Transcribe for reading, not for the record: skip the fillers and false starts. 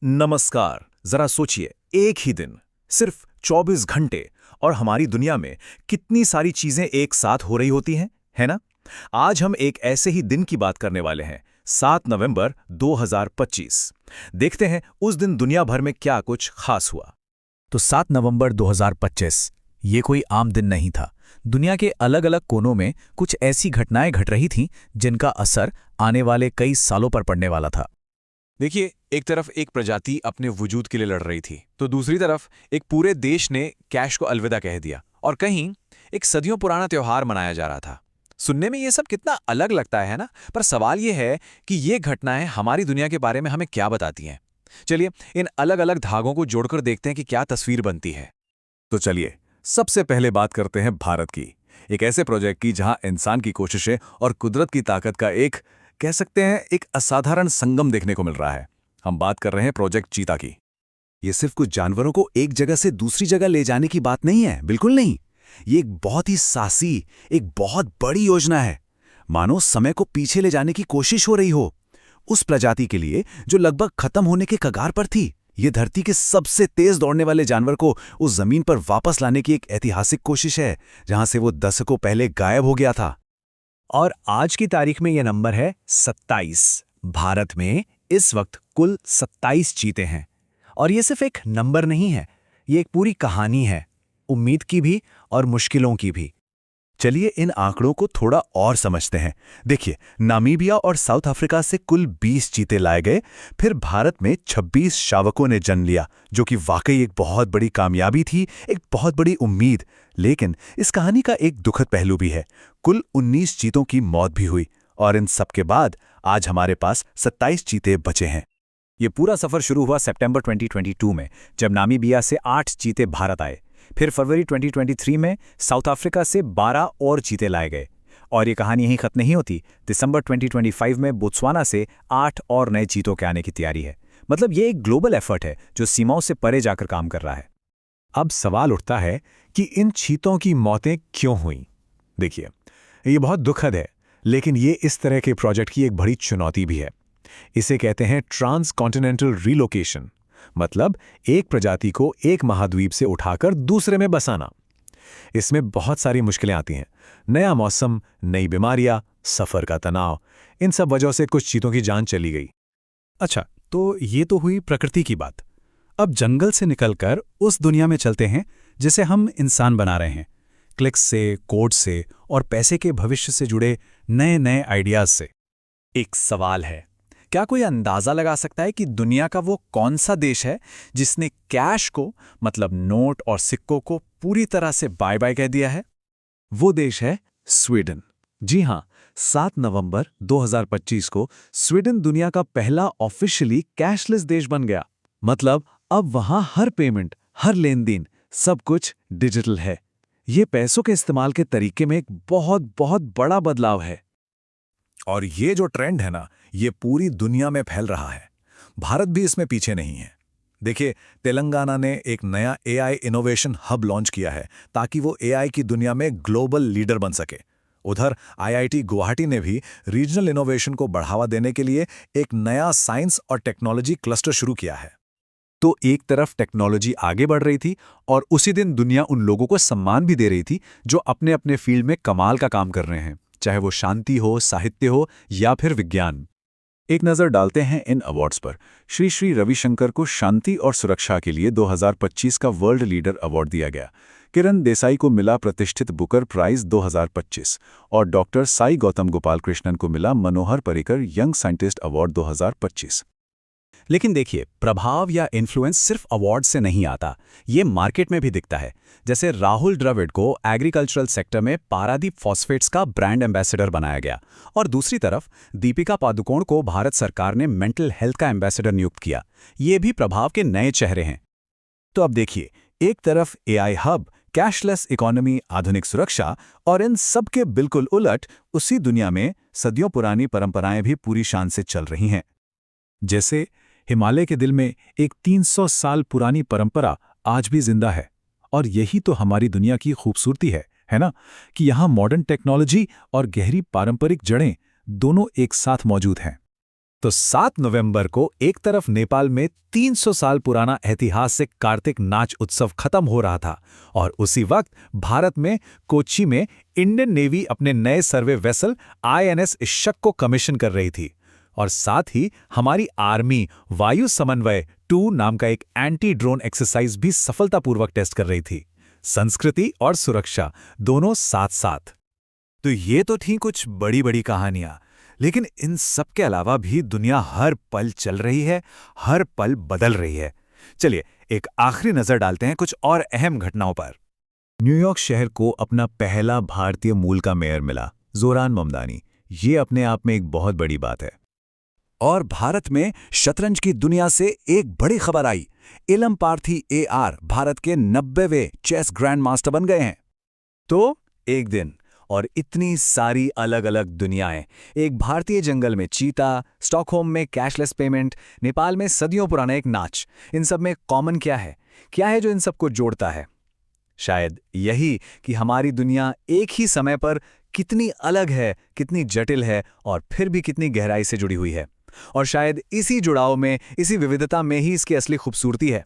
नमस्कार। जरा सोचिए, एक ही दिन, सिर्फ 24 घंटे, और हमारी दुनिया में कितनी सारी चीजें एक साथ हो रही होती हैं, है ना? आज हम एक ऐसे ही दिन की बात करने वाले हैं, 7 नवंबर 2025। देखते हैं उस दिन दुनिया भर में क्या कुछ खास हुआ। तो 7 नवंबर 2025 ये कोई आम दिन नहीं था। दुनिया के अलग अलग कोनों में कुछ ऐसी घटनाएं घट रही थीं जिनका असर आने वाले कई सालों पर पड़ने वाला था। देखिए, एक तरफ एक प्रजाति अपने वजूद के लिए लड़ रही थी, तो दूसरी तरफ एक पूरे देश ने कैश को अलविदा कह दिया, और कहीं एक सदियों पुराना त्योहार मनाया जा रहा था। सुनने में ये सब कितना अलग लगता है ना, पर सवाल ये है कि ये घटनाएं हमारी दुनिया के बारे में हमें क्या बताती हैं। चलिए, इन अलग अलग धागों को जोड़कर देखते हैं कि क्या तस्वीर बनती है। तो चलिए, सबसे पहले बात करते हैं भारत की, एक ऐसे प्रोजेक्ट की जहां इंसान की कोशिशें और कुदरत की ताकत का कह सकते हैं एक असाधारण संगम देखने को मिल रहा है। हम बात कर रहे हैं प्रोजेक्ट चीता की। ये सिर्फ कुछ जानवरों को एक जगह से दूसरी जगह ले जाने की बात नहीं है, बिल्कुल नहीं। ये एक बहुत ही साहसी, एक बहुत बड़ी योजना है। मानो समय को पीछे ले जाने की कोशिश हो रही हो, उस प्रजाति के लिए जो लगभग खत्म होने के कगार पर थी। ये धरती के सबसे तेज दौड़ने वाले जानवर को उस जमीन पर वापस लाने की एक ऐतिहासिक कोशिश है, जहां से वो दशकों पहले गायब हो गया था। और आज की तारीख में यह नंबर है 27। भारत में इस वक्त कुल 27 चीते हैं। और ये सिर्फ एक नंबर नहीं है, ये एक पूरी कहानी है, उम्मीद की भी और मुश्किलों की भी। चलिए इन आंकड़ों को थोड़ा और समझते हैं। देखिए, नामीबिया और साउथ अफ्रीका से कुल 20 चीते लाए गए, फिर भारत में 26 शावकों ने जन्म लिया, जो कि वाकई एक बहुत बड़ी कामयाबी थी, एक बहुत बड़ी उम्मीद। लेकिन इस कहानी का एक दुखद पहलू भी है। कुल 19 चीतों की मौत भी हुई, और इन सब के बाद आज हमारे पास 27 चीते बचे हैं। ये पूरा सफर शुरू हुआ सितंबर 2022 में, जब नामीबिया से 8 चीते भारत आए। फिर फरवरी 2023 में साउथ अफ्रीका से 12 और चीते लाए गए। और ये कहानी यहीं खत्म नहीं होती। दिसंबर 2025 में बोत्सवाना से 8 और नए चीतों के आने की तैयारी है। मतलब ये एक ग्लोबल एफर्ट है जो सीमाओं से परे जाकर काम कर रहा है। अब सवाल उठता है कि इन चीतों की मौतें क्यों हुईं? देखिए, ये बहुत दुखद है, लेकिन ये इस तरह के प्रोजेक्ट की एक बड़ी चुनौती भी है। इसे कहते हैं ट्रांस कॉन्टिनेंटल रिलोकेशन, मतलब एक प्रजाति को एक महाद्वीप से उठाकर दूसरे में बसाना। इसमें बहुत सारी मुश्किलें आती हैं। नया मौसम, नई बीमारियां, सफर का तनाव, इन सब वजहों से कुछ चीतों की जान चली गई। अच्छा, तो ये तो हुई प्रकृति की बात। अब जंगल से निकलकर उस दुनिया में चलते हैं जिसे हम इंसान बना रहे हैं, क्लिक्स से, कोड से और पैसे के भविष्य से जुड़े नए नए आइडियाज से। एक सवाल है, क्या कोई अंदाजा लगा सकता है कि दुनिया का वो कौन सा देश है जिसने कैश को, मतलब नोट और सिक्कों को, पूरी तरह से बाय बाय कह दिया है? वो देश है स्वीडन। जी हां, 7 नवंबर 2025 को स्वीडन दुनिया का पहला ऑफिशियली कैशलेस देश बन गया। मतलब अब वहां हर पेमेंट, हर लेन-देन, सब कुछ डिजिटल है। ये पैसों के इस्तेमाल के तरीके में एक बहुत बहुत बड़ा बदलाव है। और ये जो ट्रेंड है ना, ये पूरी दुनिया में फैल रहा है। भारत भी इसमें पीछे नहीं है। देखिए, तेलंगाना ने एक नया एआई इनोवेशन हब लॉन्च किया है, ताकि वो एआई की दुनिया में ग्लोबल लीडर बन सके। उधर आईआईटी गुवाहाटी ने भी रीजनल इनोवेशन को बढ़ावा देने के लिए एक नया साइंस और टेक्नोलॉजी क्लस्टर शुरू किया है। तो एक तरफ टेक्नोलॉजी आगे बढ़ रही थी, और उसी दिन दुनिया उन लोगों को सम्मान भी दे रही थी जो अपने अपने फील्ड में कमाल का काम कर रहे हैं, चाहे वो शांति हो, साहित्य हो या फिर विज्ञान। एक नज़र डालते हैं इन अवार्ड्स पर। श्री श्री रविशंकर को शांति और सुरक्षा के लिए 2025 का वर्ल्ड लीडर अवार्ड दिया गया। किरण देसाई को मिला प्रतिष्ठित बुकर प्राइज 2025, और डॉक्टर साई गौतम गोपाल कृष्णन को मिला Manohar Parrikar young scientist award 2025। लेकिन देखिए, प्रभाव या इन्फ्लुएंस सिर्फ अवार्ड से नहीं आता, ये मार्केट में भी दिखता है। जैसे राहुल द्रविड़ को एग्रीकल्चरल सेक्टर में पारादीप फॉस्फेट्स का ब्रांड एम्बेसडर बनाया गया, और दूसरी तरफ दीपिका पादुकोण को भारत सरकार ने मेंटल हेल्थ का एम्बेसडर नियुक्त किया। ये भी प्रभाव के नए चेहरे हैं। तो अब देखिए, एक तरफ एआई हब, कैशलेस इकोनॉमी, आधुनिक सुरक्षा, और इन सब के बिल्कुल उलट उसी दुनिया में सदियों पुरानी परंपराएं भी पूरी शान से चल रही हैं। जैसे हिमालय के दिल में एक 300 साल पुरानी परंपरा आज भी जिंदा है। और यही तो हमारी दुनिया की खूबसूरती है ना, कि यहाँ मॉडर्न टेक्नोलॉजी और गहरी पारंपरिक जड़ें दोनों एक साथ मौजूद हैं। तो 7 नवंबर को एक तरफ नेपाल में 300 साल पुराना ऐतिहासिक कार्तिक नाच उत्सव खत्म हो रहा था और उसी वक्त भारत में कोच्चि में इंडियन नेवी अपने नए सर्वे वेसल INS इशक को कमीशन कर रही थी और साथ ही हमारी आर्मी वायु समन्वय 2 नाम का एक एंटी ड्रोन एक्सरसाइज भी सफलतापूर्वक टेस्ट कर रही थी। संस्कृति और सुरक्षा दोनों साथ साथ। तो ये तो थी कुछ बड़ी बड़ी कहानियां, लेकिन इन सब के अलावा भी दुनिया हर पल चल रही है, हर पल बदल रही है। चलिए एक आखिरी नजर डालते हैं कुछ और अहम घटनाओं पर। न्यूयॉर्क शहर को अपना पहला भारतीय मूल का मेयर मिला, जोरान ममदानी। ये अपने आप में एक बहुत बड़ी बात है। और भारत में शतरंज की दुनिया से एक बड़ी खबर आई। इलम पार्थी AR भारत के 90वें चेस ग्रैंड मास्टर बन गए हैं। तो एक दिन और इतनी सारी अलग अलग दुनियाएं, एक भारतीय जंगल में चीता, स्टॉकहोम में कैशलेस पेमेंट, नेपाल में सदियों पुराना एक नाच। इन सब में कॉमन क्या है जो इन सबको जोड़ता है? शायद यही कि हमारी दुनिया एक ही समय पर कितनी अलग है, कितनी जटिल है और फिर भी कितनी गहराई से जुड़ी हुई है। और शायद इसी जुड़ाव में, इसी विविधता में ही इसकी असली खूबसूरती है।